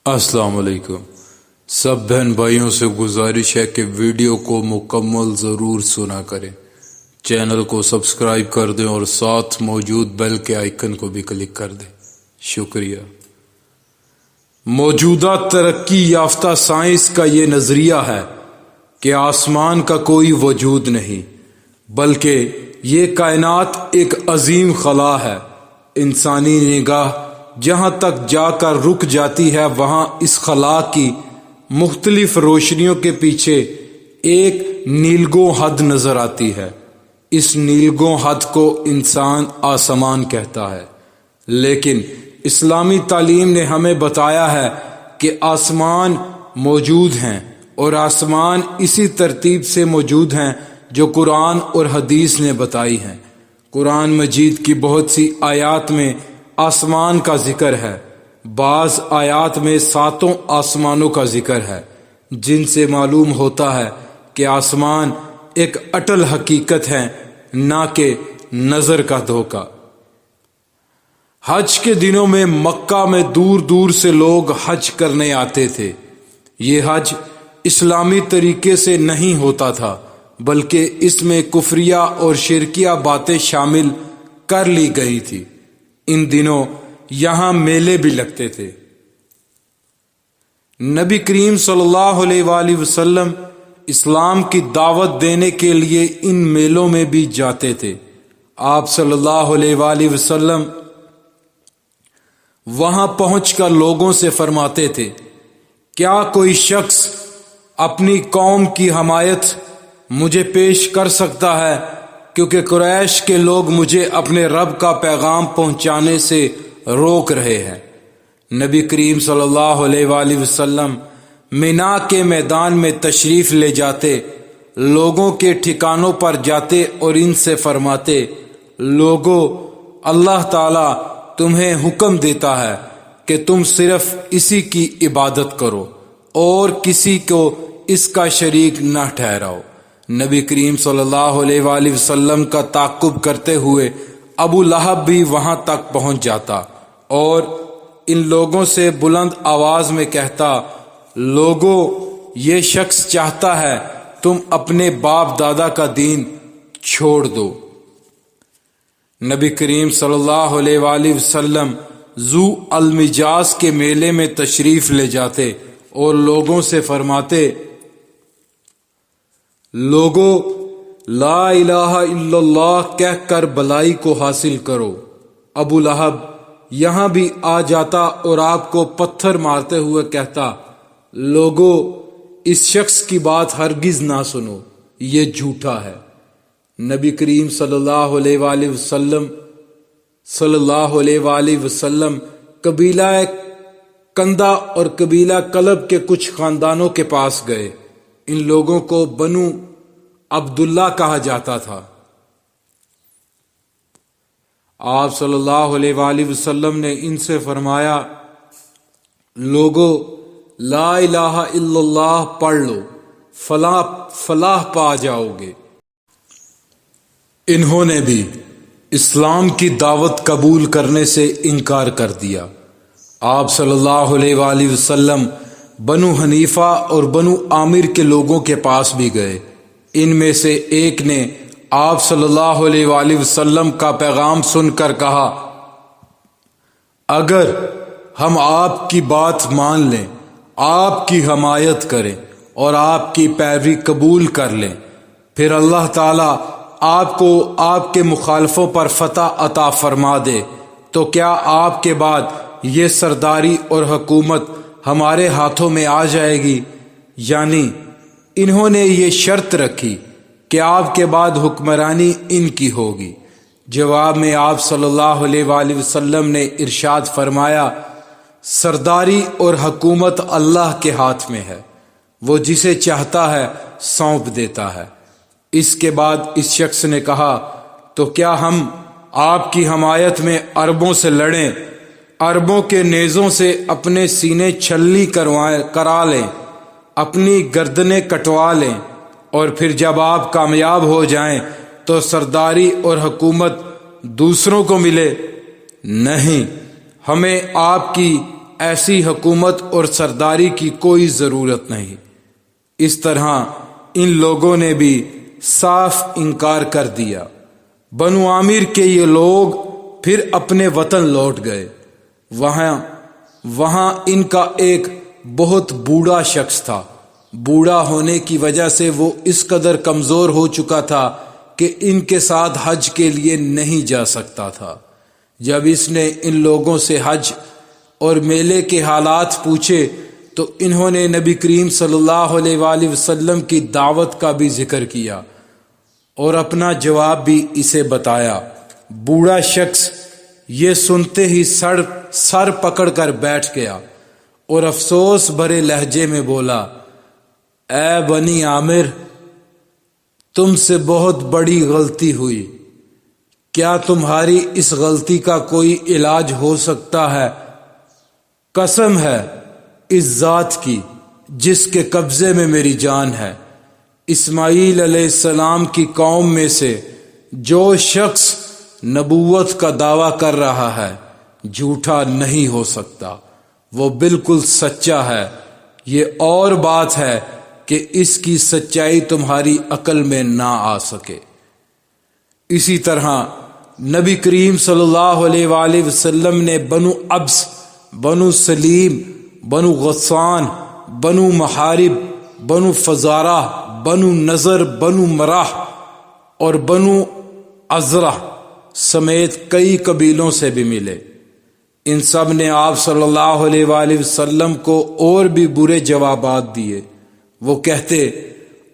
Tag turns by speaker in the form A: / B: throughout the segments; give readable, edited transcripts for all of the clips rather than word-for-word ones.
A: السلام علیکم۔ سب بہن بھائیوں سے گزارش ہے کہ ویڈیو کو مکمل ضرور سنا کریں، چینل کو سبسکرائب کر دیں اور ساتھ موجود بیل کے آئیکن کو بھی کلک کر دیں۔ شکریہ۔ موجودہ ترقی یافتہ سائنس کا یہ نظریہ ہے کہ آسمان کا کوئی وجود نہیں، بلکہ یہ کائنات ایک عظیم خلا ہے۔ انسانی نگاہ جہاں تک جا کر رک جاتی ہے، وہاں اس خلا کی مختلف روشنیوں کے پیچھے ایک نیلگوں حد نظر آتی ہے۔ اس نیلگوں حد کو انسان آسمان کہتا ہے، لیکن اسلامی تعلیم نے ہمیں بتایا ہے کہ آسمان موجود ہیں، اور آسمان اسی ترتیب سے موجود ہیں جو قرآن اور حدیث نے بتائی ہیں۔ قرآن مجید کی بہت سی آیات میں آسمان کا ذکر ہے، بعض آیات میں 7 آسمانوں کا ذکر ہے، جن سے معلوم ہوتا ہے کہ آسمان ایک اٹل حقیقت ہے، نہ کہ نظر کا دھوکہ۔ حج کے دنوں میں مکہ میں دور دور سے لوگ حج کرنے آتے تھے۔ یہ حج اسلامی طریقے سے نہیں ہوتا تھا، بلکہ اس میں کفریہ اور شرکیہ باتیں شامل کر لی گئی تھی۔ ان دنوں یہاں میلے بھی لگتے تھے۔ نبی کریم صلی اللہ علیہ وآلہ وسلم اسلام کی دعوت دینے کے لیے ان میلوں میں بھی جاتے تھے۔ آپ صلی اللہ علیہ وآلہ وسلم وہاں پہنچ کر لوگوں سے فرماتے تھے، کیا کوئی شخص اپنی قوم کی حمایت مجھے پیش کر سکتا ہے، کیونکہ قریش کے لوگ مجھے اپنے رب کا پیغام پہنچانے سے روک رہے ہیں۔ نبی کریم صلی اللہ علیہ وآلہ وسلم مینا کے میدان میں تشریف لے جاتے، لوگوں کے ٹھکانوں پر جاتے اور ان سے فرماتے، لوگو، اللہ تعالی تمہیں حکم دیتا ہے کہ تم صرف اسی کی عبادت کرو اور کسی کو اس کا شریک نہ ٹھہراؤ۔ نبی کریم صلی اللہ علیہ وآلہ وسلم کا تعاقب کرتے ہوئے ابو لہب بھی وہاں تک پہنچ جاتا اور ان لوگوں سے بلند آواز میں کہتا، لوگو، یہ شخص چاہتا ہے تم اپنے باپ دادا کا دین چھوڑ دو۔ نبی کریم صلی اللہ علیہ وآلہ وسلم ذو المجاز کے میلے میں تشریف لے جاتے اور لوگوں سے فرماتے، لوگو، لا الہ الا اللہ کہہ کر بلائی کو حاصل کرو۔ ابو لہب یہاں بھی آ جاتا اور آپ کو پتھر مارتے ہوئے کہتا، لوگو، اس شخص کی بات ہرگز نہ سنو، یہ جھوٹا ہے۔ نبی کریم صلی اللہ علیہ وآلہ وسلم قبیلہ کندہ اور قبیلہ کلب کے کچھ خاندانوں کے پاس گئے۔ ان لوگوں کو بنو عبداللہ کہا جاتا تھا۔ آپ صلی اللہ علیہ وآلہ وسلم نے ان سے فرمایا، لوگو، لا الہ الا اللہ پڑھ لو، فلاح پا جاؤ گے۔ انہوں نے بھی اسلام کی دعوت قبول کرنے سے انکار کر دیا۔ آپ صلی اللہ علیہ وآلہ وسلم بنو حنیفہ اور بنو عامر کے لوگوں کے پاس بھی گئے۔ ان میں سے ایک نے آپ صلی اللہ علیہ وآلہ وسلم کا پیغام سن کر کہا، اگر ہم آپ کی بات مان لیں، آپ کی حمایت کریں اور آپ کی پیروی قبول کر لیں، پھر اللہ تعالیٰ آپ کو آپ کے مخالفوں پر فتح عطا فرما دے، تو کیا آپ کے بعد یہ سرداری اور حکومت ہمارے ہاتھوں میں آ جائے گی؟ یعنی انہوں نے یہ شرط رکھی کہ آپ کے بعد حکمرانی ان کی ہوگی۔ جواب میں آپ صلی اللہ علیہ وآلہ وسلم نے ارشاد فرمایا، سرداری اور حکومت اللہ کے ہاتھ میں ہے، وہ جسے چاہتا ہے سونپ دیتا ہے۔ اس کے بعد اس شخص نے کہا، تو کیا ہم آپ کی حمایت میں عربوں سے لڑیں، عربوں کے نیزوں سے اپنے سینے چھلنی کرا لیں، اپنی گردنیں کٹوا لیں، اور پھر جب آپ کامیاب ہو جائیں تو سرداری اور حکومت دوسروں کو ملے؟ نہیں، ہمیں آپ کی ایسی حکومت اور سرداری کی کوئی ضرورت نہیں۔ اس طرح ان لوگوں نے بھی صاف انکار کر دیا۔ بنو عامر کے یہ لوگ پھر اپنے وطن لوٹ گئے۔ وہاں ان کا ایک بہت بوڑھا شخص تھا۔ بوڑھا ہونے کی وجہ سے وہ اس قدر کمزور ہو چکا تھا کہ ان کے ساتھ حج کے لیے نہیں جا سکتا تھا۔ جب اس نے ان لوگوں سے حج اور میلے کے حالات پوچھے تو انہوں نے نبی کریم صلی اللہ علیہ وآلہ وسلم کی دعوت کا بھی ذکر کیا اور اپنا جواب بھی اسے بتایا۔ بوڑھا شخص یہ سنتے ہی سر پکڑ کر بیٹھ گیا اور افسوس بھرے لہجے میں بولا، اے بنی عامر، تم سے بہت بڑی غلطی ہوئی۔ کیا تمہاری اس غلطی کا کوئی علاج ہو سکتا ہے؟ قسم ہے اس ذات کی جس کے قبضے میں میری جان ہے، اسماعیل علیہ السلام کی قوم میں سے جو شخص نبوت کا دعویٰ کر رہا ہے جھوٹا نہیں ہو سکتا، وہ بالکل سچا ہے۔ یہ اور بات ہے کہ اس کی سچائی تمہاری عقل میں نہ آ سکے۔ اسی طرح نبی کریم صلی اللہ علیہ وآلہ وسلم نے بنو عبس، بنو سلیم، بنو غسان، بنو محارب، بنو فزارہ، بنو نذر، بنو مراح اور بنو عذرہ سمیت کئی قبیلوں سے بھی ملے۔ ان سب نے آپ صلی اللہ علیہ وآلہ وسلم کو اور بھی برے جوابات دیے۔ وہ کہتے،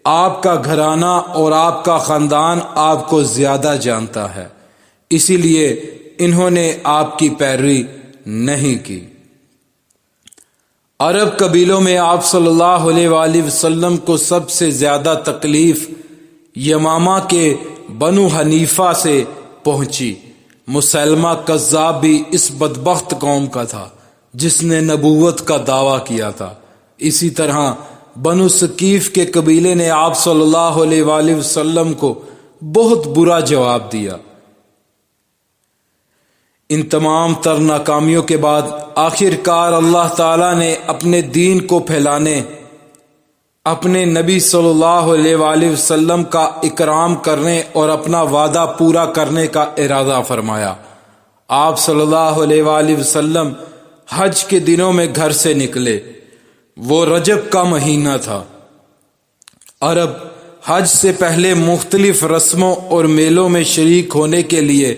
A: آپ کا گھرانہ اور آپ کا خاندان آپ کو زیادہ جانتا ہے، اسی لیے انہوں نے آپ کی پیروی نہیں کی۔ عرب قبیلوں میں آپ صلی اللہ علیہ وآلہ وسلم کو سب سے زیادہ تکلیف یمامہ کے بنو حنیفہ سے پہنچی۔ مسلمہ کذاب بھی اس بدبخت قوم کا تھا جس نے نبوت کا دعویٰ کیا تھا۔ اسی طرح بنو ثقیف کے قبیلے نے آپ صلی اللہ علیہ وآلہ وسلم کو بہت برا جواب دیا۔ ان تمام تر ناکامیوں کے بعد آخر کار اللہ تعالیٰ نے اپنے دین کو پھیلانے، اپنے نبی صلی اللہ علیہ وآلہ وسلم کا اکرام کرنے اور اپنا وعدہ پورا کرنے کا ارادہ فرمایا۔ آپ صلی اللہ علیہ وآلہ وسلم حج کے دنوں میں گھر سے نکلے۔ وہ رجب کا مہینہ تھا۔ عرب حج سے پہلے مختلف رسموں اور میلوں میں شریک ہونے کے لیے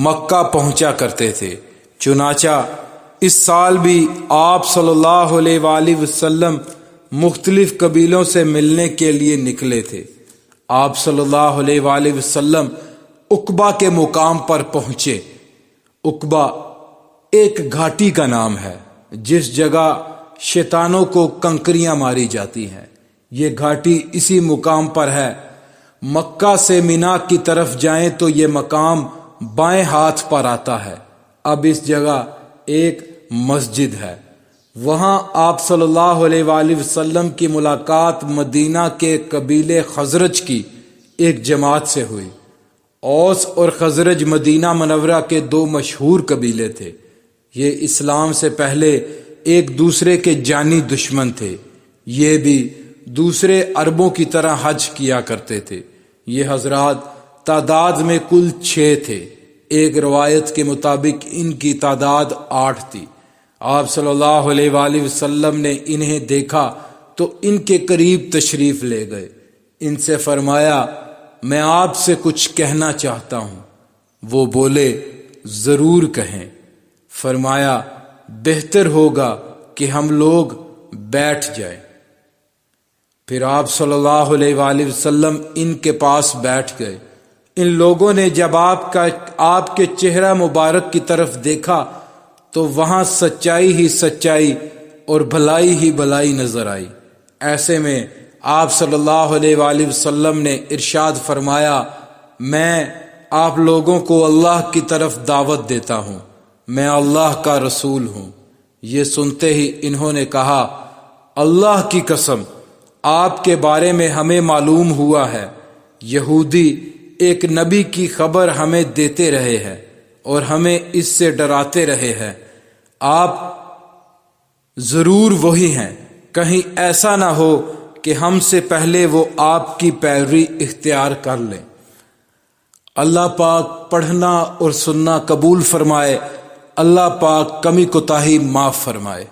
A: مکہ پہنچا کرتے تھے۔ چنانچہ اس سال بھی آپ صلی اللہ علیہ وآلہ وسلم مختلف قبیلوں سے ملنے کے لیے نکلے تھے۔ آپ صلی اللہ علیہ وآلہ وسلم عقبہ کے مقام پر پہنچے۔ عقبہ ایک گھاٹی کا نام ہے جس جگہ شیطانوں کو کنکریاں ماری جاتی ہیں۔ یہ گھاٹی اسی مقام پر ہے۔ مکہ سے مینا کی طرف جائیں تو یہ مقام بائیں ہاتھ پر آتا ہے۔ اب اس جگہ ایک مسجد ہے۔ وہاں آپ صلی اللہ علیہ وآلہ وسلم کی ملاقات مدینہ کے قبیلے خزرج کی ایک جماعت سے ہوئی۔ اوس اور خزرج مدینہ منورہ کے دو مشہور قبیلے تھے۔ یہ اسلام سے پہلے ایک دوسرے کے جانی دشمن تھے۔ یہ بھی دوسرے عربوں کی طرح حج کیا کرتے تھے۔ یہ حضرات تعداد میں کل 6 تھے۔ ایک روایت کے مطابق ان کی تعداد 8 تھی۔ آپ صلی اللہ علیہ وآلہ وسلم نے انہیں دیکھا تو ان کے قریب تشریف لے گئے۔ ان سے فرمایا، میں آپ سے کچھ کہنا چاہتا ہوں۔ وہ بولے، ضرور کہیں۔ فرمایا، بہتر ہوگا کہ ہم لوگ بیٹھ جائیں۔ پھر آپ صلی اللہ علیہ وآلہ وسلم ان کے پاس بیٹھ گئے۔ ان لوگوں نے جب آپ کے چہرہ مبارک کی طرف دیکھا تو وہاں سچائی ہی سچائی اور بھلائی ہی بھلائی نظر آئی۔ ایسے میں آپ صلی اللہ علیہ وآلہ وسلم نے ارشاد فرمایا، میں آپ لوگوں کو اللہ کی طرف دعوت دیتا ہوں، میں اللہ کا رسول ہوں۔ یہ سنتے ہی انہوں نے کہا، اللہ کی قسم، آپ کے بارے میں ہمیں معلوم ہوا ہے یہودی ایک نبی کی خبر ہمیں دیتے رہے ہیں اور ہمیں اس سے ڈراتے رہے ہیں۔ آپ ضرور وہی ہیں، کہیں ایسا نہ ہو کہ ہم سے پہلے وہ آپ کی پیروی اختیار کر لیں۔ اللہ پاک پڑھنا اور سننا قبول فرمائے، اللہ پاک کمی کوتاہی معاف فرمائے۔